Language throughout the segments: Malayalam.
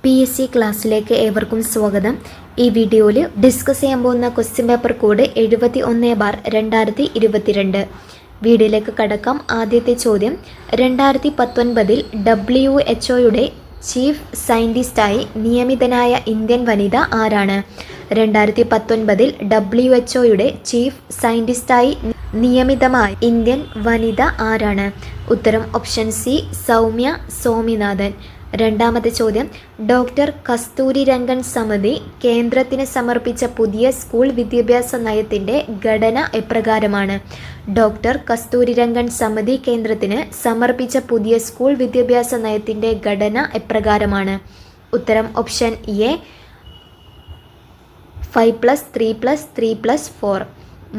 PSC ക്ലാസ്സിലേക്ക് ഏവർക്കും സ്വാഗതം. ഈ വീഡിയോയിൽ ഡിസ്കസ് ചെയ്യാൻ പോകുന്ന ക്വസ്റ്റ്യൻ പേപ്പർ കോഡ് 71/2022. വീഡിയോയിലേക്ക് കടക്കാം. ആദ്യത്തെ ചോദ്യം, 2019 WHO ചീഫ് സയൻറ്റിസ്റ്റായി നിയമിതനായ ഇന്ത്യൻ വനിത ആരാണ്? 2019 WHO ചീഫ് സയൻറ്റിസ്റ്റായി നിയമിതമായ ഇന്ത്യൻ വനിത ആരാണ്? ഉത്തരം ഓപ്ഷൻ സി, സൗമ്യ സ്വാമിനാഥൻ. രണ്ടാമത്തെ ചോദ്യം, ഡോക്ടർ കസ്തൂരി രംഗൻ സമിതി കേന്ദ്രത്തിന് സമർപ്പിച്ച പുതിയ സ്കൂൾ വിദ്യാഭ്യാസ നയത്തിൻ്റെ ഘടന എപ്രകാരമാണ്? ഡോക്ടർ കസ്തൂരി രംഗൻ സമിതി കേന്ദ്രത്തിന് സമർപ്പിച്ച പുതിയ സ്കൂൾ വിദ്യാഭ്യാസ നയത്തിൻ്റെ ഘടന എപ്രകാരമാണ്? ഉത്തരം ഓപ്ഷൻ എ, 5+3+3+4.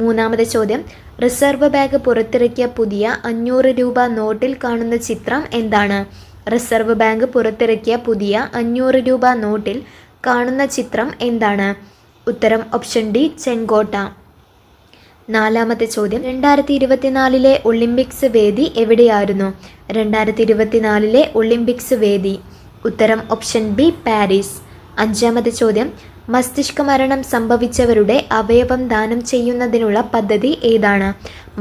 മൂന്നാമത്തെ ചോദ്യം, റിസർവ് ബാങ്ക് പുറത്തിറക്കിയ പുതിയ 500 രൂപ നോട്ടിൽ കാണുന്ന ചിത്രം എന്താണ്? റിസർവ് ബാങ്ക് പുറത്തിറക്കിയ പുതിയ 500 രൂപ നോട്ടിൽ കാണുന്ന ചിത്രം എന്താണ്? ഉത്തരം ഓപ്ഷൻ ഡി, ചെങ്കോട്ട. നാലാമത്തെ ചോദ്യം, 2024 ഒളിമ്പിക്സ് വേദി എവിടെയായിരുന്നു? 2024 ഒളിമ്പിക്സ് വേദി. ഉത്തരം ഓപ്ഷൻ ബി, പാരീസ്. അഞ്ചാമത്തെ ചോദ്യം, മസ്തിഷ്ക മരണം സംഭവിച്ചവരുടെ അവയവം ദാനം ചെയ്യുന്നതിനുള്ള പദ്ധതി ഏതാണ്?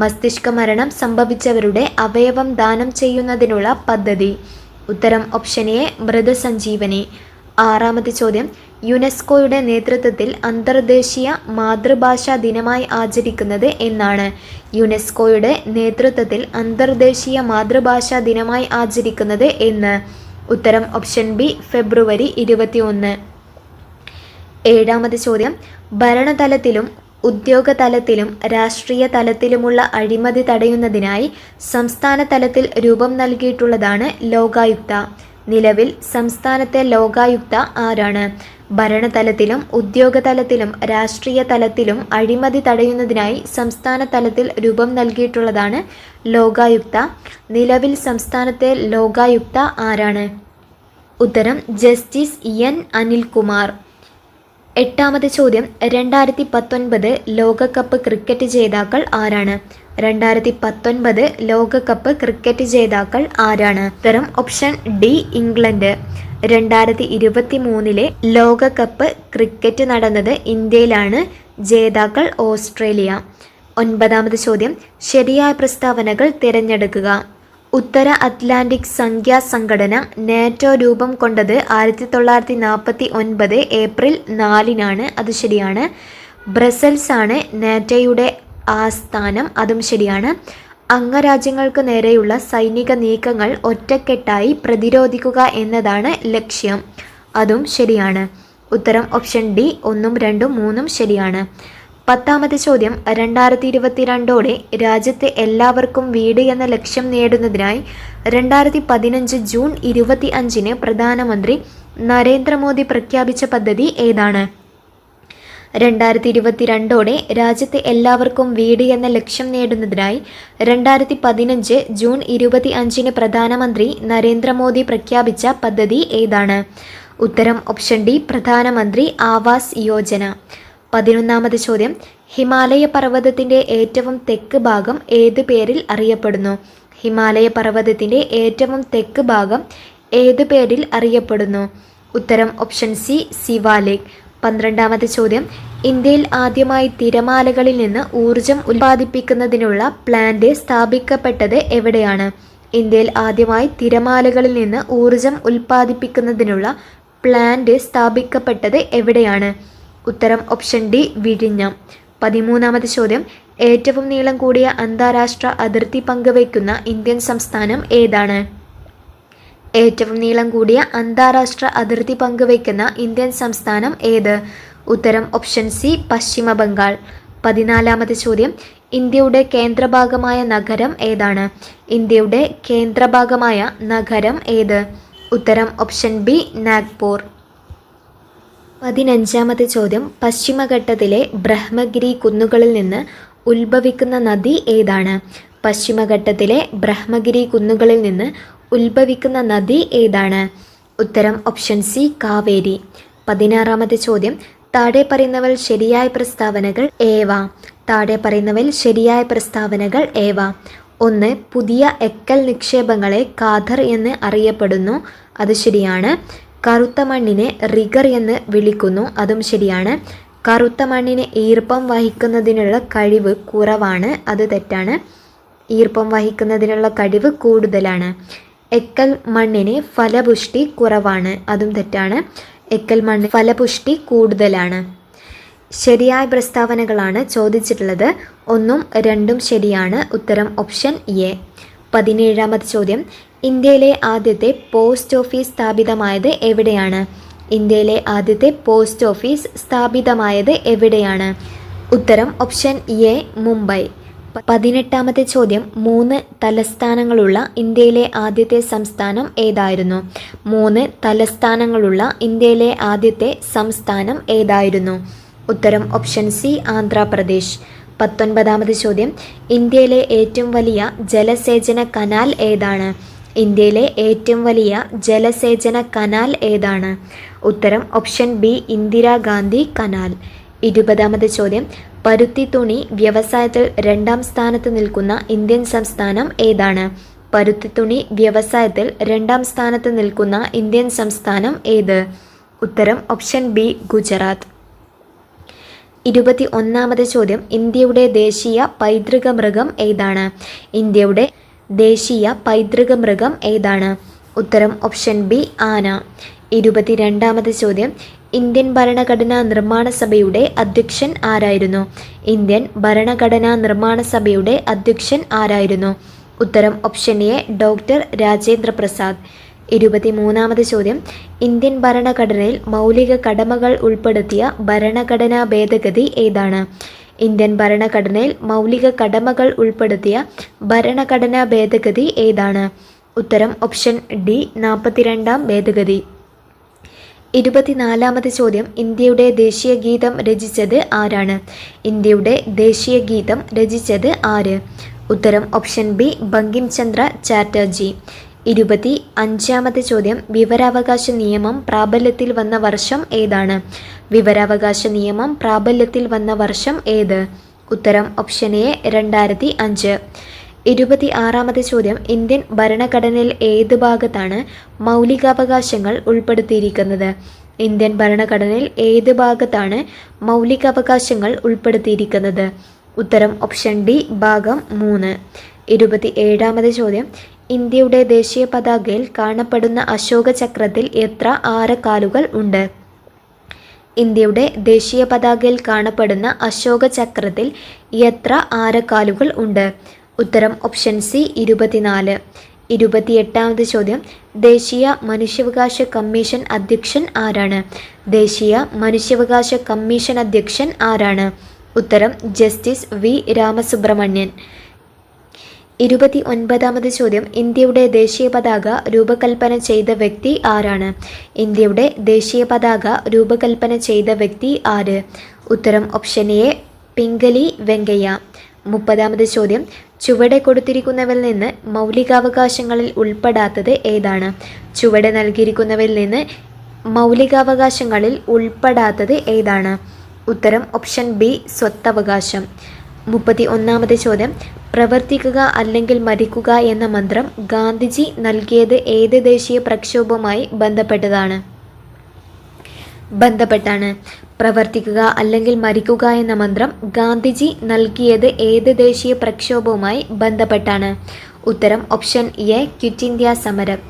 മസ്തിഷ്ക മരണം സംഭവിച്ചവരുടെ അവയവം ദാനം ചെയ്യുന്നതിനുള്ള പദ്ധതി. ഉത്തരം ഓപ്ഷൻ എ, മൃതസഞ്ജീവനി. ആറാമത്തെ ചോദ്യം, യുനെസ്കോയുടെ നേതൃത്വത്തിൽ അന്തർദേശീയ മാതൃഭാഷാ ദിനമായി ആചരിക്കുന്നത് എന്നാണ്? യുനെസ്കോയുടെ നേതൃത്വത്തിൽ അന്തർദേശീയ മാതൃഭാഷാ ദിനമായി ആചരിക്കുന്നത് എന്ന്? ഉത്തരം ഓപ്ഷൻ ബി, ഫെബ്രുവരി 21. ഏഴാമത്തെ ചോദ്യം, ഭരണതലത്തിലും ഉദ്യോഗ തലത്തിലും രാഷ്ട്രീയ തലത്തിലുമുള്ള അഴിമതി തടയുന്നതിനായി സംസ്ഥാന തലത്തിൽ രൂപം നൽകിയിട്ടുള്ളതാണ് ലോകായുക്ത. നിലവിൽ സംസ്ഥാനത്തെ ലോകായുക്ത ആരാണ്? ഭരണതലത്തിലും ഉദ്യോഗ തലത്തിലും രാഷ്ട്രീയ തലത്തിലും അഴിമതി തടയുന്നതിനായി സംസ്ഥാന തലത്തിൽ രൂപം നൽകിയിട്ടുള്ളതാണ് ലോകായുക്ത. നിലവിൽ സംസ്ഥാനത്തെ ലോകായുക്ത ആരാണ്? ഉത്തരം ജസ്റ്റിസ് എൻ അനിൽകുമാർ. എട്ടാമത്തെ ചോദ്യം, 2019 ലോകകപ്പ് ക്രിക്കറ്റ് ജേതാക്കൾ ആരാണ്? 2019 ലോകകപ്പ് ക്രിക്കറ്റ് ജേതാക്കൾ ആരാണ്? ഉത്തരം ഓപ്ഷൻ ഡി, ഇംഗ്ലണ്ട്. 2023 ലോകകപ്പ് ക്രിക്കറ്റ് നടന്നത് ഇന്ത്യയിലാണ്. ജേതാക്കൾ ഓസ്ട്രേലിയ. ഒൻപതാമത്തെ ചോദ്യം, ശരിയായ പ്രസ്താവനകൾ തിരഞ്ഞെടുക്കുക. ഉത്തര അറ്റ്ലാന്റിക് സംഖ്യാ സംഘടന നാറ്റോ രൂപം കൊണ്ടത് 1949 ഏപ്രിൽ 4-നാണ്. അത് ശരിയാണ്. ബ്രസൽസ് ആണ് നാറ്റോയുടെ ആസ്ഥാനം. അതും ശരിയാണ്. അംഗരാജ്യങ്ങൾക്ക് നേരെയുള്ള സൈനിക നീക്കങ്ങൾ ഒറ്റക്കെട്ടായി പ്രതിരോധിക്കുക എന്നതാണ് ലക്ഷ്യം. അതും ശരിയാണ്. ഉത്തരം ഓപ്ഷൻ ഡി, 1, 2, 3 ശരിയാണ്. പത്താമത്തെ ചോദ്യം, 2022 രാജ്യത്തെ എല്ലാവർക്കും വീട് എന്ന ലക്ഷ്യം നേടുന്നതിനായി 2015 ജൂൺ 25 പ്രധാനമന്ത്രി നരേന്ദ്രമോദി പ്രഖ്യാപിച്ച പദ്ധതി ഏതാണ്? 2022 രാജ്യത്തെ എല്ലാവർക്കും വീട് എന്ന ലക്ഷ്യം നേടുന്നതിനായി 2015 ജൂൺ 25 പ്രധാനമന്ത്രി നരേന്ദ്രമോദി പ്രഖ്യാപിച്ച പദ്ധതി ഏതാണ്? ഉത്തരം ഓപ്ഷൻ ഡി, പ്രധാനമന്ത്രി ആവാസ് യോജന. 11ാമത്തെ ചോദ്യം, ഹിമാലയ പർവ്വതത്തിൻ്റെ ഏറ്റവും തെക്ക് ഭാഗം ഏത് പേരിൽ അറിയപ്പെടുന്നു? ഹിമാലയ പർവ്വതത്തിൻ്റെ ഏറ്റവും തെക്ക് ഭാഗം ഏത് പേരിൽ അറിയപ്പെടുന്നു? ഉത്തരം ഓപ്ഷൻ സി, സിവാലിക്. 12ാമത്തെ ചോദ്യം, ഇന്ത്യയിൽ ആദ്യമായി തിരമാലകളിൽ നിന്ന് ഊർജം ഉൽപ്പാദിപ്പിക്കുന്നതിനുള്ള പ്ലാന്റ് സ്ഥാപിക്കപ്പെട്ടത് എവിടെയാണ്? ഇന്ത്യയിൽ ആദ്യമായി തിരമാലകളിൽ നിന്ന് ഊർജം ഉൽപ്പാദിപ്പിക്കുന്നതിനുള്ള പ്ലാന്റ് സ്ഥാപിക്കപ്പെട്ടത് എവിടെയാണ്? ഉത്തരം ഓപ്ഷൻ ഡി, വിഴിഞ്ഞം. 13ാമത്തെ ചോദ്യം, ഏറ്റവും നീളം കൂടിയ അന്താരാഷ്ട്ര അതിർത്തി പങ്കുവയ്ക്കുന്ന ഇന്ത്യൻ സംസ്ഥാനം ഏതാണ്? ഏറ്റവും നീളം കൂടിയ അന്താരാഷ്ട്ര അതിർത്തി പങ്കുവയ്ക്കുന്ന ഇന്ത്യൻ സംസ്ഥാനം ഏത്? ഉത്തരം ഓപ്ഷൻ സി, പശ്ചിമ ബംഗാൾ. 14ാമത്തെ ചോദ്യം, ഇന്ത്യയുടെ കേന്ദ്രഭാഗമായ നഗരം ഏതാണ്? ഇന്ത്യയുടെ കേന്ദ്രഭാഗമായ നഗരം ഏത്? ഉത്തരം ഓപ്ഷൻ ബി, നാഗ്പൂർ. 15ാമത്തെ ചോദ്യം, പശ്ചിമഘട്ടത്തിലെ ബ്രഹ്മഗിരി കുന്നുകളിൽ നിന്ന് ഉത്ഭവിക്കുന്ന നദി ഏതാണ്? പശ്ചിമഘട്ടത്തിലെ ബ്രഹ്മഗിരി കുന്നുകളിൽ നിന്ന് ഉത്ഭവിക്കുന്ന നദി ഏതാണ്? ഉത്തരം ഓപ്ഷൻ സി, കാവേരി. 16ാമത്തെ ചോദ്യം, താഴെ പറയുന്നവൽ ശരിയായ പ്രസ്താവനകൾ ഏവ? താഴെ പറയുന്നവൽ ശരിയായ പ്രസ്താവനകൾ ഏവ? 1, പുതിയ എക്കൽ നിക്ഷേപങ്ങളെ ഖാദർ എന്ന് അറിയപ്പെടുന്നു. അത് ശരിയാണ്. കറുത്ത മണ്ണിനെ റിഗർ എന്ന് വിളിക്കുന്നു, അതും ശരിയാണ്. കറുത്ത മണ്ണിന് ഈർപ്പം വഹിക്കുന്നതിനുള്ള കഴിവ് കുറവാണ്, അത് തെറ്റാണ്. ഈർപ്പം വഹിക്കുന്നതിനുള്ള കഴിവ് കൂടുതലാണ്. എക്കൽ മണ്ണിന് ഫലപുഷ്ടി കുറവാണ്, അതും തെറ്റാണ്. എക്കൽ മണ്ണിന് ഫലപുഷ്ടി കൂടുതലാണ്. ശരിയായ പ്രസ്താവനകളാണ് ചോദിച്ചിട്ടുള്ളത്. 1ഉം 2ഉം ശരിയാണ്. ഉത്തരം ഓപ്ഷൻ എ. 17ാമത്തെ ചോദ്യം, ഇന്ത്യയിലെ ആദ്യത്തെ പോസ്റ്റ് ഓഫീസ് സ്ഥാപിതമായത് എവിടെയാണ്? ഇന്ത്യയിലെ ആദ്യത്തെ പോസ്റ്റ് ഓഫീസ് സ്ഥാപിതമായത് എവിടെയാണ്? ഉത്തരം ഓപ്ഷൻ എ, മുംബൈ. 18ാമത്തെ ചോദ്യം, 3 തലസ്ഥാനങ്ങളുള്ള ഇന്ത്യയിലെ ആദ്യത്തെ സംസ്ഥാനം ഏതായിരുന്നു? 3 തലസ്ഥാനങ്ങളുള്ള ഇന്ത്യയിലെ ആദ്യത്തെ സംസ്ഥാനം ഏതായിരുന്നു? ഉത്തരം ഓപ്ഷൻ സി, ആന്ധ്രാപ്രദേശ്. 19ാമത്തെ ചോദ്യം, ഇന്ത്യയിലെ ഏറ്റവും വലിയ ജലസേചന കനാൽ ഏതാണ്? ഇന്ത്യയിലെ ഏറ്റവും വലിയ ജലസേചന കനാൽ ഏതാണ്? ഉത്തരം ഓപ്ഷൻ ബി, ഇന്ദിരാഗാന്ധി കനാൽ. 20ാമത്തെ ചോദ്യം, പരുത്തി തുണി വ്യവസായത്തിൽ 2ാം സ്ഥാനത്ത് നിൽക്കുന്ന ഇന്ത്യൻ സംസ്ഥാനം ഏതാണ്? പരുത്തി തുണി വ്യവസായത്തിൽ 2ാം സ്ഥാനത്ത് നിൽക്കുന്ന ഇന്ത്യൻ സംസ്ഥാനം ഏത്? ഉത്തരം ഓപ്ഷൻ ബി, ഗുജറാത്ത്. 21ാമത്തെ ചോദ്യം, ഇന്ത്യയുടെ ദേശീയ പൈതൃക മൃഗം ഏതാണ്? ഇന്ത്യയുടെ ദേശീയ പൈതൃക മൃഗം ഏതാണ്? ഉത്തരം ഓപ്ഷൻ ബി, ആന. 22ാമത്തെ ചോദ്യം, ഇന്ത്യൻ ഭരണഘടനാ നിർമ്മാണ സഭയുടെ അധ്യക്ഷൻ ആരായിരുന്നു? ഇന്ത്യൻ ഭരണഘടനാ നിർമ്മാണ സഭയുടെ അധ്യക്ഷൻ ആരായിരുന്നു? ഉത്തരം option A, doctor Rajendra Prasad. 23ാമത്തെ ചോദ്യം, ഇന്ത്യൻ ഭരണഘടനയിൽ മൗലിക കടമകൾ ഉൾപ്പെടുത്തിയ ഭരണഘടനാ ഭേദഗതി ഏതാണ്? ഇന്ത്യൻ ഭരണഘടനയിൽ മൗലിക കടമകൾ ഉൾപ്പെടുത്തിയ ഭരണഘടനാ ഭേദഗതി ഏതാണ്? ഉത്തരം ഓപ്ഷൻ ഡി, 42ാം ഭേദഗതി. 24ാമത്തെ ചോദ്യം, ഇന്ത്യയുടെ ദേശീയ ഗീതം രചിച്ചത് ആരാണ്? ഇന്ത്യയുടെ ദേശീയ ഗീതം രചിച്ചത് ആര്? ഉത്തരം ഓപ്ഷൻ ബി, ബങ്കിം ചന്ദ്ര ചാറ്റർജി. 25ാമത്തെ ചോദ്യം, വിവരാവകാശ നിയമം പ്രാബല്യത്തിൽ വന്ന വർഷം ഏതാണ്? വിവരാവകാശ നിയമം പ്രാബല്യത്തിൽ വന്ന വർഷം ഏത്? ഉത്തരം ഓപ്ഷൻ എ, 2005. 26ാമത്തെ ചോദ്യം, ഇന്ത്യൻ ഭരണഘടനയിൽ ഏത് ഭാഗത്താണ് മൗലികാവകാശങ്ങൾ ഉൾപ്പെടുത്തിയിരിക്കുന്നത്? ഇന്ത്യൻ ഭരണഘടനയിൽ ഏത് ഭാഗത്താണ് മൗലികാവകാശങ്ങൾ ഉൾപ്പെടുത്തിയിരിക്കുന്നത്? ഉത്തരം ഓപ്ഷൻ ഡി, ഭാഗം 3. 27ാമത്തെ ചോദ്യം, ഇന്ത്യയുടെ ദേശീയ പതാകയിൽ കാണപ്പെടുന്ന അശോക ചക്രത്തിൽ എത്ര ആരക്കാലുകൾ ഉണ്ട്? ഇന്ത്യയുടെ ദേശീയ പതാകയിൽ കാണപ്പെടുന്ന അശോക ചക്രത്തിൽ എത്ര ആരക്കാലുകൾ ഉണ്ട്? ഉത്തരം ഓപ്ഷൻ സി, 24. 28ാമത്തെ ചോദ്യം, ദേശീയ മനുഷ്യാവകാശ കമ്മീഷൻ അധ്യക്ഷൻ ആരാണ്? ദേശീയ മനുഷ്യാവകാശ കമ്മീഷൻ അധ്യക്ഷൻ ആരാണ്? ഉത്തരം ജസ്റ്റിസ് വി രാമസുബ്രഹ്മണ്യൻ. 29ാമത്തെ ചോദ്യം, ഇന്ത്യയുടെ ദേശീയ പതാക രൂപകൽപ്പന ചെയ്ത വ്യക്തി ആരാണ്? ഇന്ത്യയുടെ ദേശീയ പതാക രൂപകൽപ്പന ചെയ്ത വ്യക്തി ആര്? ഉത്തരം ഓപ്ഷൻ എ, പിംഗലി വെങ്കയ്യ. 30ാമത്തെ ചോദ്യം, ചുവടെ കൊടുത്തിരിക്കുന്നവരിൽ നിന്ന് മൗലികാവകാശങ്ങളിൽ ഉൾപ്പെടാത്തത് ഏതാണ്? ചുവടെ നൽകിയിരിക്കുന്നവരിൽ നിന്ന് മൗലികാവകാശങ്ങളിൽ ഉൾപ്പെടാത്തത് ഏതാണ്? ഉത്തരം ഓപ്ഷൻ ബി, സ്വത്തവകാശം. 31ാമത്തെ ചോദ്യം, പ്രവർത്തിക്കുക അല്ലെങ്കിൽ മരിക്കുക എന്ന മന്ത്രം ഗാന്ധിജി നൽകിയത് ഏത് ദേശീയ പ്രക്ഷോഭവുമായി ബന്ധപ്പെട്ടാണ്? പ്രവർത്തിക്കുക അല്ലെങ്കിൽ മരിക്കുക എന്ന മന്ത്രം ഗാന്ധിജി നൽകിയത് ഏത് ദേശീയ പ്രക്ഷോഭവുമായി ബന്ധപ്പെട്ടാണ്? ഉത്തരം ഓപ്ഷൻ എ, ക്വിറ്റ് ഇന്ത്യ സമരം.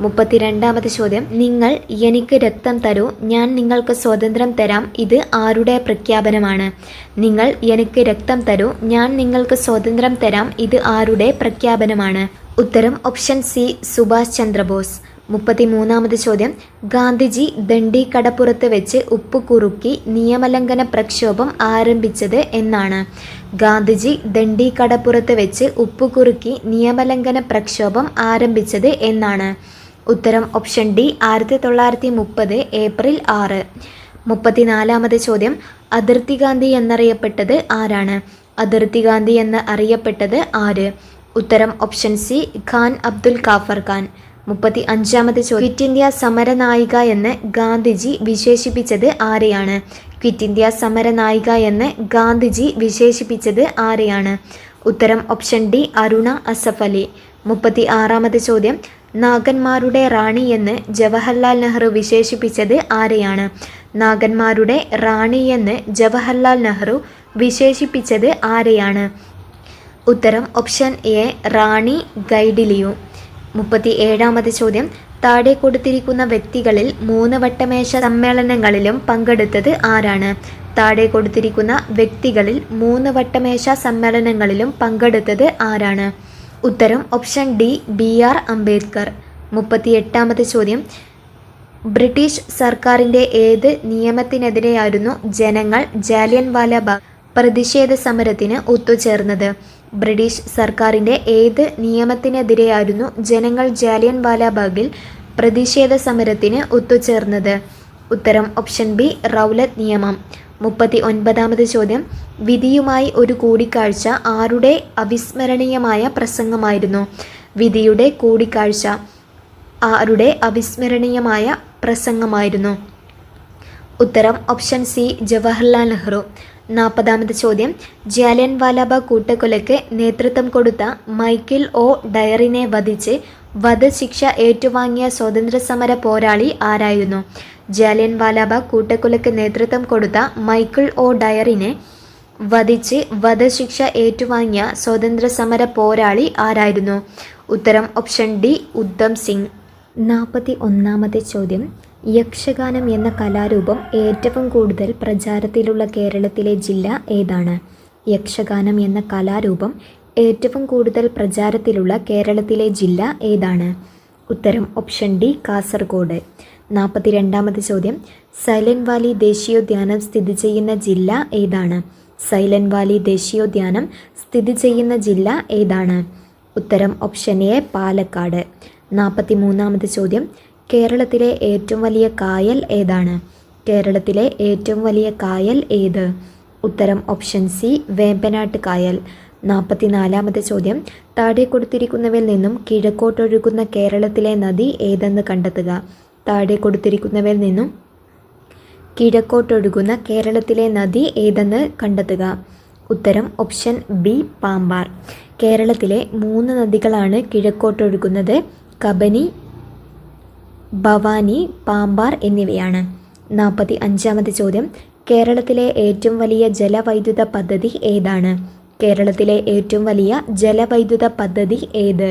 32ാമത്തെ ചോദ്യം, നിങ്ങൾ എനിക്ക് രക്തം തരൂ, ഞാൻ നിങ്ങൾക്ക് സ്വാതന്ത്ര്യം തരാം, ഇത് ആരുടെ പ്രഖ്യാപനമാണ്? നിങ്ങൾ എനിക്ക് രക്തം തരൂ, ഞാൻ നിങ്ങൾക്ക് സ്വാതന്ത്ര്യം തരാം, ഇത് ആരുടെ പ്രഖ്യാപനമാണ്? ഉത്തരം ഓപ്ഷൻ സി, സുഭാഷ് ചന്ദ്രബോസ്. 33ാമത്തെ ചോദ്യം, ഗാന്ധിജി ദണ്ഡി കടപ്പുറത്ത് വെച്ച് ഉപ്പ് കുറുക്കി നിയമലംഘന പ്രക്ഷോഭം ആരംഭിച്ചത് എന്നാണ്? ഗാന്ധിജി ദണ്ഡി കടപ്പുറത്ത് വെച്ച് ഉപ്പ് കുറുക്കി നിയമലംഘന പ്രക്ഷോഭം ആരംഭിച്ചത് എന്നാണ്? ഉത്തരം ഓപ്ഷൻ ഡി, 1930 ഏപ്രിൽ 6. 34ാമത്തെ ചോദ്യം, അതിർത്തി ഗാന്ധി എന്നറിയപ്പെട്ടത് ആരാണ്? അതിർത്തി ഗാന്ധി എന്ന് അറിയപ്പെട്ടത് ആര്? ഉത്തരം ഓപ്ഷൻ സി, ഖാൻ അബ്ദുൽ ഖാഫർ ഖാൻ. 35ാമത്തെ ചോദ്യം, ക്വിറ്റ് ഇന്ത്യ സമരനായിക എന്ന് ഗാന്ധിജി വിശേഷിപ്പിച്ചത് ആരെയാണ്? ക്വിറ്റ് ഇന്ത്യ സമരനായിക എന്ന് ഗാന്ധിജി വിശേഷിപ്പിച്ചത് ആരെയാണ്? ഉത്തരം ഓപ്ഷൻ ഡി, അരുണ അസഫ് അലി. 36ാമത്തെ ചോദ്യം, നാഗന്മാരുടെ റാണി എന്ന് ജവഹർലാൽ നെഹ്റു വിശേഷിപ്പിച്ചത് ആരെയാണ്? നാഗന്മാരുടെ റാണി എന്ന് ജവഹർലാൽ നെഹ്റു വിശേഷിപ്പിച്ചത് ആരെയാണ്? ഉത്തരം ഓപ്ഷൻ എ റാണി ഗൈഡിലിയു. 37ാമത്തെ ചോദ്യം. താഴെ കൊടുത്തിരിക്കുന്ന വ്യക്തികളിൽ 3 വട്ടമേശ സമ്മേളനങ്ങളിലും പങ്കെടുത്തത് ആരാണ്? താഴെ കൊടുത്തിരിക്കുന്ന വ്യക്തികളിൽ 3 വട്ടമേശ സമ്മേളനങ്ങളിലും പങ്കെടുത്തത് ആരാണ്? ഉത്തരം ഓപ്ഷൻ ഡി BR അംബേദ്കർ. 38ാമത്തെ ചോദ്യം. ബ്രിട്ടീഷ് സർക്കാരിൻ്റെ ഏത് നിയമത്തിനെതിരെയായിരുന്നു ജനങ്ങൾ ജാലിയൻവാല ബാഗ് പ്രതിഷേധ സമരത്തിന് ഒത്തുചേർന്നത്? ബ്രിട്ടീഷ് സർക്കാരിൻ്റെ ഏത് നിയമത്തിനെതിരെയായിരുന്നു ജനങ്ങൾ ജാലിയൻവാല ബാഗിൽ പ്രതിഷേധ സമരത്തിന് ഒത്തുചേർന്നത്? ഉത്തരം ഓപ്ഷൻ ബി റൗലറ്റ് നിയമം. 39ാമത്തെ ചോദ്യം. വിധിയുമായി ഒരു കൂടിക്കാഴ്ച ആരുടെ അവിസ്മരണീയമായ പ്രസംഗമായിരുന്നു? വിധിയുടെ കൂടിക്കാഴ്ച ആരുടെ അവിസ്മരണീയമായ പ്രസംഗമായിരുന്നു? ഉത്തരം ഓപ്ഷൻ സി ജവഹർലാൽ നെഹ്റു. 40ാമത്തെ ചോദ്യം. ജാലിയൻവാല ബാഗ് കൂട്ടക്കൊലയ്ക്ക് നേതൃത്വം കൊടുത്ത മൈക്കിൾ ഒ ഡയറിനെ വധിച്ച് വധശിക്ഷ ഏറ്റുവാങ്ങിയ സ്വാതന്ത്ര്യസമര പോരാളി ആരായിരുന്നു? ജാലിയൻവാല ബാഗ് കൂട്ടക്കൊലയ്ക്ക് നേതൃത്വം കൊടുത്ത മൈക്കിൾ ഒ ഡയറിനെ വധിച്ച് വധശിക്ഷ ഏറ്റുവാങ്ങിയ സ്വാതന്ത്ര്യസമര പോരാളി ആരായിരുന്നു? ഉത്തരം ഓപ്ഷൻ ഡി ഉദ്ധം സിംഗ്. 41ാമത്തെ ചോദ്യം. യക്ഷഗാനം എന്ന കലാരൂപം ഏറ്റവും കൂടുതൽ പ്രചാരത്തിലുള്ള കേരളത്തിലെ ജില്ല ഏതാണ്? യക്ഷഗാനം എന്ന കലാരൂപം ഏറ്റവും കൂടുതൽ പ്രചാരത്തിലുള്ള കേരളത്തിലെ ജില്ല ഏതാണ്? ഉത്തരം ഓപ്ഷൻ ഡി കാസർഗോഡ്. 42ാമത്തെ ചോദ്യം. സൈലന്റ് വാലി ദേശീയോദ്യാനം സ്ഥിതി ചെയ്യുന്ന ജില്ല ഏതാണ്? സൈലന്റ് വാലി ദേശീയോദ്യാനം സ്ഥിതി ചെയ്യുന്ന ജില്ല ഏതാണ്? ഉത്തരം ഓപ്ഷൻ എ പാലക്കാട്. 43ാമത്തെ ചോദ്യം. കേരളത്തിലെ ഏറ്റവും വലിയ കായൽ ഏതാണ്? കേരളത്തിലെ ഏറ്റവും വലിയ കായൽ ഏത്? ഉത്തരം ഓപ്ഷൻ സി വേമ്പനാട്ട് കായൽ. 44ാമത്തെ ചോദ്യം. താഴെ കൊടുത്തിരിക്കുന്നവയിൽ നിന്നും കിഴക്കോട്ടൊഴുകുന്ന കേരളത്തിലെ നദി ഏതെന്ന് കണ്ടെത്തുക. താഴെ കൊടുത്തിരിക്കുന്നവയിൽ നിന്നും കിഴക്കോട്ടൊഴുകുന്ന കേരളത്തിലെ നദി ഏതെന്ന് കണ്ടെത്തുക. ഉത്തരം ഓപ്ഷൻ ബി പാമ്പാർ. കേരളത്തിലെ 3 നദികളാണ് കിഴക്കോട്ടൊഴുകുന്നത്. കബനി, ഭവാനി, പാമ്പാർ എന്നിവയാണ്. 45ാമത്തെ ചോദ്യം. കേരളത്തിലെ ഏറ്റവും വലിയ ജലവൈദ്യുത പദ്ധതി ഏതാണ്? കേരളത്തിലെ ഏറ്റവും വലിയ ജലവൈദ്യുത പദ്ധതി ഏത്?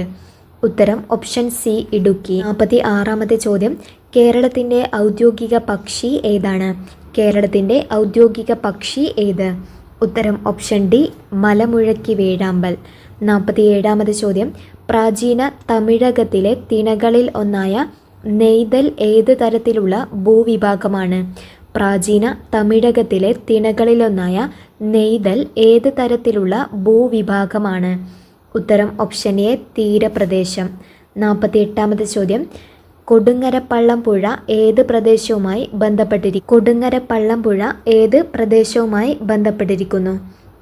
ഉത്തരം ഓപ്ഷൻ സി ഇടുക്കി. 46ാമത്തെ ചോദ്യം. കേരളത്തിൻ്റെ ഔദ്യോഗിക പക്ഷി ഏതാണ്? കേരളത്തിൻ്റെ ഔദ്യോഗിക പക്ഷി ഏത്? ഉത്തരം ഓപ്ഷൻ ഡി മലമുഴക്കി വേഴാമ്പൽ. 47ാമത്തെ ചോദ്യം. പ്രാചീന തമിഴകത്തിലെ തിണകളിൽ ഒന്നായ നെയ്തൽ ഏത് തരത്തിലുള്ള ഭൂവിഭാഗമാണ്? പ്രാചീന തമിഴകത്തിലെ തിണകളിലൊന്നായ നെയ്തൽ ഏത് തരത്തിലുള്ള ഭൂവിഭാഗമാണ്? ഉത്തരം ഓപ്ഷൻ എ തീരപ്രദേശം. 48ാമത്തെ ചോദ്യം. കൊടുങ്ങരപ്പള്ളം പുഴ ഏത് പ്രദേശവുമായി ബന്ധപ്പെട്ടിരിക്കുന്നു? കൊടുങ്ങരപ്പള്ളം പുഴ ഏത് പ്രദേശവുമായി ബന്ധപ്പെട്ടിരിക്കുന്നു?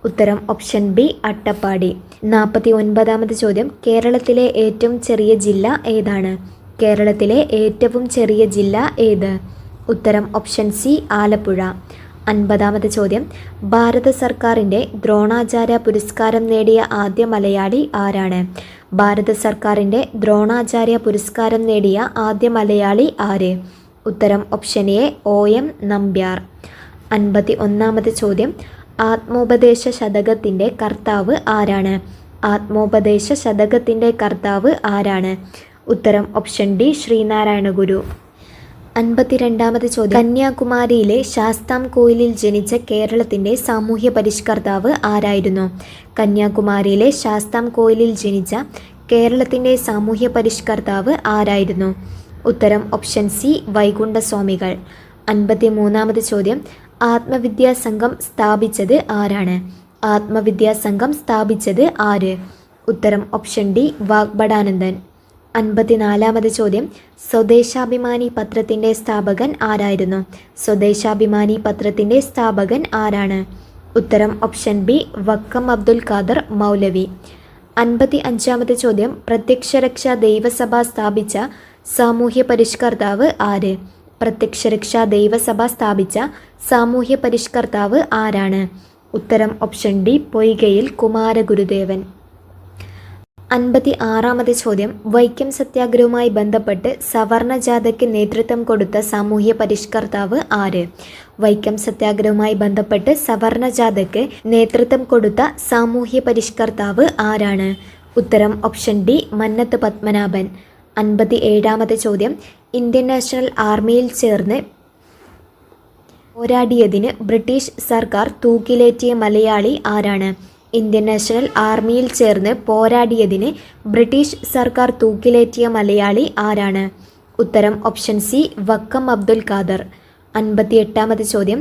ഉത്തരം ഓപ്ഷൻ ബി അട്ടപ്പാടി. 49ാമത്തെ ചോദ്യം. കേരളത്തിലെ ഏറ്റവും ചെറിയ ജില്ല ഏതാണ്? കേരളത്തിലെ ഏറ്റവും ചെറിയ ജില്ല ഏത്? ഉത്തരം ഓപ്ഷൻ സി ആലപ്പുഴ. 50ാമത്തെ ചോദ്യം. ഭാരത സർക്കാരിൻ്റെ ദ്രോണാചാര്യ പുരസ്കാരം നേടിയ ആദ്യ മലയാളി ആരാണ്? ഭാരത സർക്കാരിൻ്റെ ദ്രോണാചാര്യ പുരസ്കാരം നേടിയ ആദ്യ മലയാളി ആര്? ഉത്തരം ഓപ്ഷൻ എ OM നമ്പ്യാർ. 51ാമത്തെ ചോദ്യം. ആത്മോപദേശ ശതകത്തിൻ്റെ കർത്താവ് ആരാണ്? ആത്മോപദേശ ശതകത്തിൻ്റെ കർത്താവ് ആരാണ്? ഉത്തരം ഓപ്ഷൻ ഡി ശ്രീനാരായണ ഗുരു. 52ാമത്തെ ചോദ്യം. കന്യാകുമാരിയിലെ ശാസ്താംകോയിലിൽ ജനിച്ച കേരളത്തിൻ്റെ സാമൂഹ്യ പരിഷ്കർത്താവ് ആരായിരുന്നു? കന്യാകുമാരിയിലെ ശാസ്താംകോയിലിൽ ജനിച്ച കേരളത്തിൻ്റെ സാമൂഹ്യ പരിഷ്കർത്താവ് ആരായിരുന്നു? ഉത്തരം ഓപ്ഷൻ സി വൈകുണ്ഠസ്വാമികൾ. 53ാമത്തെ ചോദ്യം. ആത്മവിദ്യാസംഘം സ്ഥാപിച്ചത് ആരാണ്? ആത്മവിദ്യാസംഘം സ്ഥാപിച്ചത് ആര്? ഉത്തരം ഓപ്ഷൻ ഡി വാഗ്ഭടാനന്ദൻ. 54ാമത് ചോദ്യം. സ്വദേശാഭിമാനി പത്രത്തിൻ്റെ സ്ഥാപകൻ ആരായിരുന്നു? സ്വദേശാഭിമാനി പത്രത്തിൻ്റെ സ്ഥാപകൻ ആരാണ്? ഉത്തരം ഓപ്ഷൻ ബി വക്കം അബ്ദുൽ ഖാദർ മൗലവി. 55ാമത്തെ ചോദ്യം. പ്രത്യക്ഷരക്ഷാ ദൈവസഭ സ്ഥാപിച്ച സാമൂഹ്യ പരിഷ്കർത്താവ് ആര്? പ്രത്യക്ഷരക്ഷാ ദൈവസഭ സ്ഥാപിച്ച സാമൂഹ്യ പരിഷ്കർത്താവ് ആരാണ്? ഉത്തരം ഓപ്ഷൻ ഡി പൊയ്കയിൽ കുമാരഗുരുദേവൻ. 56-ാമത്തെ ചോദ്യം വൈക്കം സത്യാഗ്രഹവുമായി ബന്ധപ്പെട്ട് സവർണ ജാഥയ്ക്ക് നേതൃത്വം കൊടുത്ത സാമൂഹ്യ പരിഷ്കർത്താവ് ആര്? വൈക്കം സത്യാഗ്രഹവുമായി ബന്ധപ്പെട്ട് സവർണ ജാഥയ്ക്ക് നേതൃത്വം കൊടുത്ത സാമൂഹ്യ പരിഷ്കർത്താവ് ആരാണ്? ഉത്തരം ഓപ്ഷൻ ഡി മന്നത്ത് പത്മനാഭൻ. 57-ാമത്തെ ചോദ്യം ഇന്ത്യൻ നാഷണൽ ആർമിയിൽ ചേർന്ന് പോരാടിയതിന് ബ്രിട്ടീഷ് സർക്കാർ തൂക്കിലേറ്റിയ മലയാളി ആരാണ്? ഇന്ത്യൻ നാഷണൽ ആർമിയിൽ ചേർന്ന് പോരാടിയതിന് ബ്രിട്ടീഷ് സർക്കാർ തൂക്കിലേറ്റിയ മലയാളി ആരാണ്? ഉത്തരം ഓപ്ഷൻ സി വക്കം അബ്ദുൽ ഖാദർ. 58-ാമത്തെ ചോദ്യം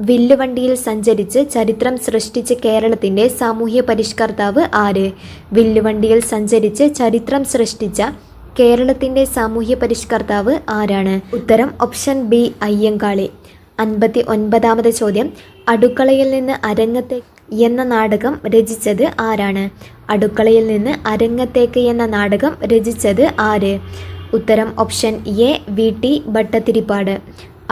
വില്ലുവണ്ടിയിൽ സഞ്ചരിച്ച് ചരിത്രം സൃഷ്ടിച്ച കേരളത്തിൻ്റെ സാമൂഹ്യ പരിഷ്കർത്താവ് ആര്? വില്ലുവണ്ടിയിൽ സഞ്ചരിച്ച് ചരിത്രം സൃഷ്ടിച്ച കേരളത്തിൻ്റെ സാമൂഹ്യ പരിഷ്കർത്താവ് ആരാണ്? ഉത്തരം ഓപ്ഷൻ ബി അയ്യങ്കാളി. 59-ാമത്തെ ചോദ്യം അടുക്കളയിൽ നിന്ന് അരങ്ങത്തേക്ക് എന്ന നാടകം രചിച്ചത് ആരാണ്? അടുക്കളയിൽ നിന്ന് അരങ്ങത്തേക്ക് എന്ന നാടകം രചിച്ചത് ആര്? ഉത്തരം option A V T Bhattathiripad.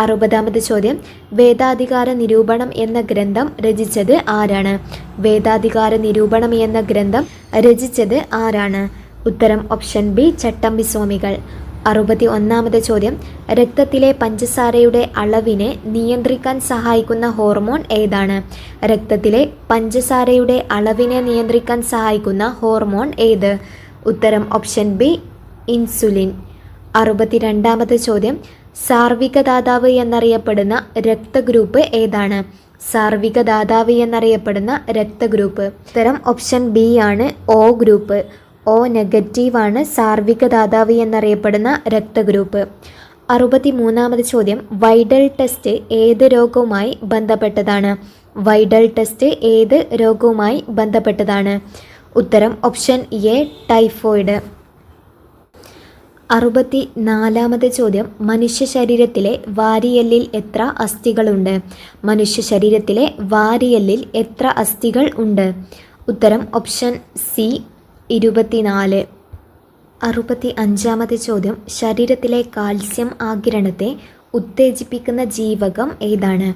60-ാമത്തെ ചോദ്യം വേദാധികാര നിരൂപണം എന്ന ഗ്രന്ഥം രചിച്ചത് ആരാണ്? വേദാധികാര നിരൂപണം എന്ന ഗ്രന്ഥം രചിച്ചത് ആരാണ്? ഉത്തരം ഓപ്ഷൻ ബി ചട്ടമ്പി സ്വാമികൾ. 61-ാമത്തെ ചോദ്യം രക്തത്തിലെ പഞ്ചസാരയുടെ അളവിനെ നിയന്ത്രിക്കാൻ സഹായിക്കുന്ന ഹോർമോൺ ഏതാണ്? രക്തത്തിലെ പഞ്ചസാരയുടെ അളവിനെ നിയന്ത്രിക്കാൻ സഹായിക്കുന്ന ഹോർമോൺ ഏത്? ഉത്തരം ഓപ്ഷൻ ബി ഇൻസുലിൻ. 62-ാമത്തെ ചോദ്യം സാർവിക ദാതാവ് എന്നറിയപ്പെടുന്ന രക്തഗ്രൂപ്പ് ഏതാണ്? സാർവിക ദാതാവ് എന്നറിയപ്പെടുന്ന രക്തഗ്രൂപ്പ്. ഉത്തരം ഓപ്ഷൻ ബി ആണ് ഒ ഗ്രൂപ്പ്. ഒ നെഗറ്റീവാണ് സാർവിക ദാതാവ് എന്നറിയപ്പെടുന്ന രക്തഗ്രൂപ്പ്. 63-ാമത് ചോദ്യം വൈഡൽ ടെസ്റ്റ് ഏത് രോഗവുമായി ബന്ധപ്പെട്ടതാണ്? വൈഡൽ ടെസ്റ്റ് ഏത് രോഗവുമായി ബന്ധപ്പെട്ടതാണ്? ഉത്തരം ഓപ്ഷൻ എ ടൈഫോയിഡ്. 64-ാമത് ചോദ്യം മനുഷ്യ ശരീരത്തിലെ വാരിയെല്ലിൽ എത്ര അസ്ഥികളുണ്ട്? മനുഷ്യ ശരീരത്തിലെ വാരിയെല്ലിൽ എത്ര അസ്ഥികൾ ഉണ്ട്? ഉത്തരം ഓപ്ഷൻ സി 24. 65-ാമത്തെ ചോദ്യം ശരീരത്തിലെ കാൽസ്യം ആഗിരണത്തെ ഉത്തേജിപ്പിക്കുന്ന ജീവകം ഏതാണ്?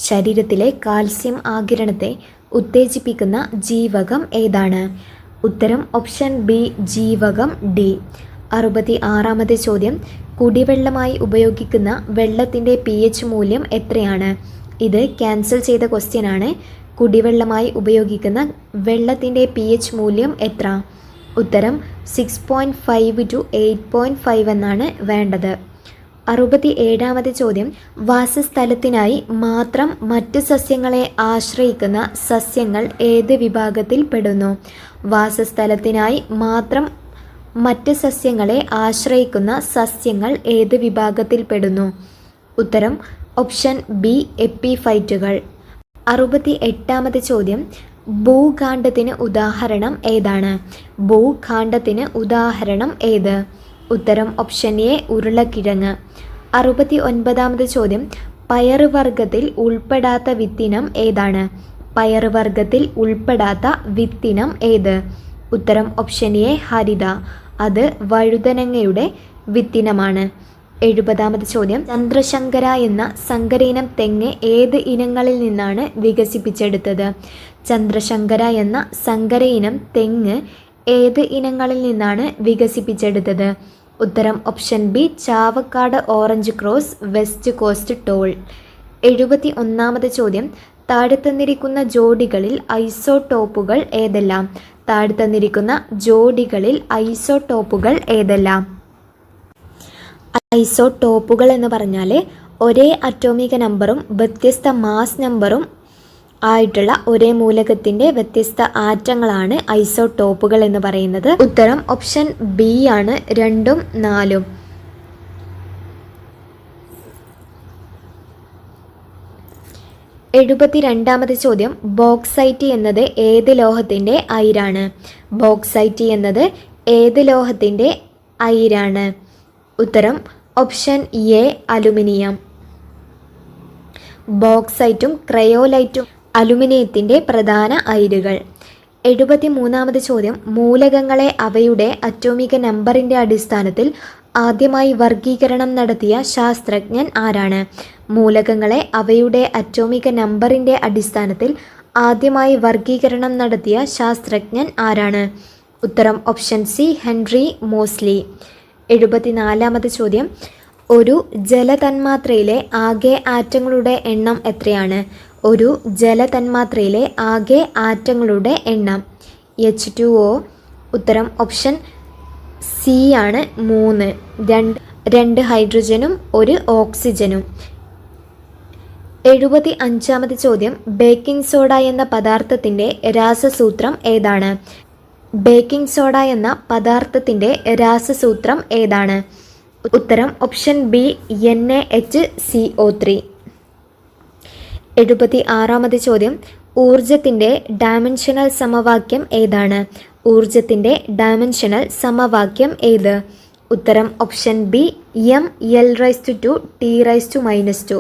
ശരീരത്തിലെ കാൽസ്യം ആഗിരണത്തെ ഉത്തേജിപ്പിക്കുന്ന ജീവകം ഏതാണ്? ഉത്തരം ഓപ്ഷൻ ബി ജീവകം ഡി. 66-ാമത്തെ ചോദ്യം കുടിവെള്ളമായി ഉപയോഗിക്കുന്ന വെള്ളത്തിൻ്റെ pH മൂല്യം എത്രയാണ്? ഇത് ക്യാൻസൽ ചെയ്ത ക്വസ്റ്റ്യൻ ആണ്. കുടിവെള്ളമായി ഉപയോഗിക്കുന്ന വെള്ളത്തിൻ്റെ pH മൂല്യം എത്ര? ഉത്തരം 6.5 to 8.5 എന്നാണ് വേണ്ടത്. 67-ാമത് ചോദ്യം വാസസ്ഥലത്തിനായി മാത്രം മറ്റ് സസ്യങ്ങളെ ആശ്രയിക്കുന്ന സസ്യങ്ങൾ ഏത് വിഭാഗത്തിൽ പെടുന്നു? വാസസ്ഥലത്തിനായി മാത്രം മറ്റ് സസ്യങ്ങളെ ആശ്രയിക്കുന്ന സസ്യങ്ങൾ ഏത് വിഭാഗത്തിൽ പെടുന്നു? ഉത്തരം ഓപ്ഷൻ ബി എപ്പിഫൈറ്റുകൾ. 68-ാമത് ചോദ്യം ഭൂഖണ്ഡത്തിന് ഉദാഹരണം ഏതാണ്? ഭൂഖണ്ഡത്തിന് ഉദാഹരണം ഏത്? ഉത്തരം ഓപ്ഷൻ എ ഉരുളക്കിഴങ്ങ്. 69-ാമത് ചോദ്യം പയറുവർഗത്തിൽ ഉൾപ്പെടാത്ത വിത്തിനം ഏതാണ്? പയറുവർഗത്തിൽ ഉൾപ്പെടാത്ത വിത്തിനം ഏത്? ഉത്തരം ഓപ്ഷൻ എ ഹരിത. അത് വഴുതനങ്ങയുടെ വിത്തിനമാണ്. 70-ാമത് ചോദ്യം ചന്ദ്രശങ്കര എന്ന സങ്കരയിനം തെങ്ങ് ഏത് ഇനങ്ങളിൽ നിന്നാണ് വികസിപ്പിച്ചെടുത്തത്? ചന്ദ്രശങ്കര എന്ന സങ്കരയിനം തെങ്ങ് ഏത് ഇനങ്ങളിൽ നിന്നാണ് വികസിപ്പിച്ചെടുത്തത്? ഉത്തരം option B Chavakkad orange cross west coast tall. 71-ാമത് ചോദ്യം താഴെ തന്നിരിക്കുന്ന ജോഡികളിൽ ഐസോടോപ്പുകൾ ഏതെല്ലാം? താഴെ തന്നിരിക്കുന്ന ജോഡികളിൽ ഐസോടോപ്പുകൾ ഏതെല്ലാം? ഐസോടോപ്പുകൾ എന്ന് പറഞ്ഞാൽ ഒരേ അറ്റോമിക നമ്പറും വ്യത്യസ്ത മാസ് നമ്പറും ആയിട്ടുള്ള ഒരേ മൂലകത്തിൻ്റെ വ്യത്യസ്ത ആറ്റങ്ങളാണ് ഐസോടോപ്പുകൾ എന്ന് പറയുന്നത്. ഉത്തരം ഓപ്ഷൻ ബി ആണ് 2ഉം 4ഉം. 72-ാമത് ചോദ്യം ബോക്സൈറ്റ് എന്നത് ഏത് ലോഹത്തിൻ്റെ അയിരാണ്? ബോക്സൈറ്റ് എന്നത് ഏത് ലോഹത്തിൻ്റെ അയിരാണ്? ഉത്തരം ഓപ്ഷൻ എ അലുമിനിയം. ബോക്സൈറ്റും ക്രയോലൈറ്റും അലുമിനിയത്തിൻ്റെ പ്രധാന അയിരുകൾ. 73-ാമത് ചോദ്യം മൂലകങ്ങളെ അവയുടെ അറ്റോമിക നമ്പറിൻ്റെ അടിസ്ഥാനത്തിൽ ആദ്യമായി വർഗീകരണം നടത്തിയ ശാസ്ത്രജ്ഞൻ ആരാണ്? മൂലകങ്ങളെ അവയുടെ അറ്റോമിക നമ്പറിൻ്റെ അടിസ്ഥാനത്തിൽ ആദ്യമായി വർഗീകരണം നടത്തിയ ശാസ്ത്രജ്ഞൻ ആരാണ്? ഉത്തരം ഓപ്ഷൻ സി ഹെൻറി മോസ്ലി. 74-ാമത്തെ ചോദ്യം, ഒരു ജലതന്മാത്രയിലെ ആകെ ആറ്റങ്ങളുടെ എണ്ണം എത്രയാണ്? ഒരു ജലതന്മാത്രയിലെ ആകെ ആറ്റങ്ങളുടെ എണ്ണം H2O. ഉത്തരം ഓപ്ഷൻ സി ആണ് 3. 2 ഹൈഡ്രജനും 1 ഓക്സിജനും. 75-ാമത്തെ ചോദ്യം, ബേക്കിംഗ് സോഡ എന്ന പദാർത്ഥത്തിൻ്റെ രാസസൂത്രം ഏതാണ്? ബേക്കിംഗ് സോഡ എന്ന പദാർത്ഥത്തിൻ്റെ രാസസൂത്രം ഏതാണ്? ഉത്തരം ഓപ്ഷൻ ബി NaHCO3. 76-ാമത്തെ ചോദ്യം, ഊർജത്തിൻ്റെ ഡയമെൻഷണൽ സമവാക്യം ഏതാണ്? ഊർജത്തിൻ്റെ ഡയമെൻഷണൽ സമവാക്യം ഏത്? ഉത്തരം ഓപ്ഷൻ ബി mL/2 T⁻².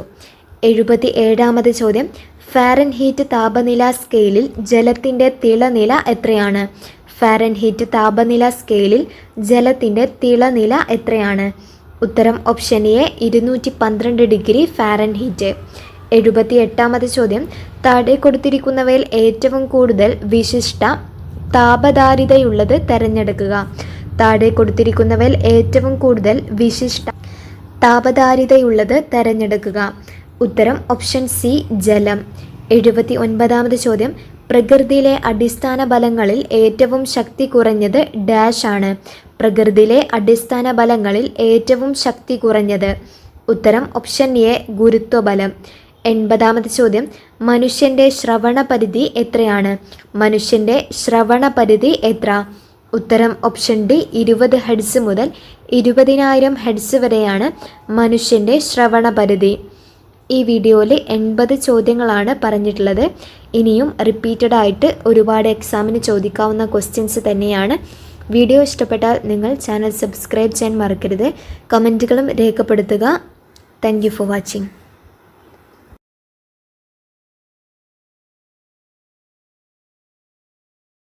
77-ാമത്തെ ചോദ്യം, ഫാരൻഹീറ്റ് താപനില സ്കെയിലിൽ ജലത്തിൻ്റെ തിളനില എത്രയാണ്? ഫാരൻഹീറ്റ് താപനില സ്കെയിലിൽ ജലത്തിൻ്റെ തിളനില എത്രയാണ്? ഉത്തരം ഓപ്ഷൻ എ 212 ഡിഗ്രി ഫാരൻഹീറ്റ്. 78-ാമത്തെ ചോദ്യം, താഴെ കൊടുത്തിരിക്കുന്നവയിൽ ഏറ്റവും കൂടുതൽ വിശിഷ്ട താപധാരിതയുള്ളത് തിരഞ്ഞെടുക്കുക. താഴെ കൊടുത്തിരിക്കുന്നവയിൽ ഏറ്റവും കൂടുതൽ വിശിഷ്ട താപധാരിതയുള്ളത് തിരഞ്ഞെടുക്കുക. ഉത്തരം ഓപ്ഷൻ സി ജലം. 79-ാമത്തെ ചോദ്യം, പ്രകൃതിയിലെ അടിസ്ഥാന ബലങ്ങളിൽ ഏറ്റവും ശക്തി കുറഞ്ഞത് ഡാഷ് ആണ്? പ്രകൃതിയിലെ അടിസ്ഥാന ബലങ്ങളിൽ ഏറ്റവും ശക്തി കുറഞ്ഞത്? ഉത്തരം ഓപ്ഷൻ എ ഗുരുത്വബലം. 80-ാമത്തെ ചോദ്യം, മനുഷ്യൻ്റെ ശ്രവണ പരിധി എത്രയാണ്? മനുഷ്യൻ്റെ ശ്രവണ പരിധി എത്ര? ഉത്തരം ഓപ്ഷൻ ഡി 20 ഹെർട്സ് മുതൽ 20,000 ഹെർട്സ് വരെയാണ് മനുഷ്യൻ്റെ ശ്രവണ പരിധി. ഈ വീഡിയോയിൽ 80 ചോദ്യങ്ങളാണ് പറഞ്ഞിട്ടുള്ളത്. ഇനിയും റിപ്പീറ്റഡ് ആയിട്ട് ഒരുപാട് എക്സാമിന് ചോദിക്കാവുന്ന ക്വസ്റ്റ്യൻസ് തന്നെയാണ്. വീഡിയോ ഇഷ്ടപ്പെട്ടാൽ നിങ്ങൾ ചാനൽ സബ്സ്ക്രൈബ് ചെയ്യാൻ മറക്കരുത്. കമൻറ്റുകളും രേഖപ്പെടുത്തുക. Thank you for watching.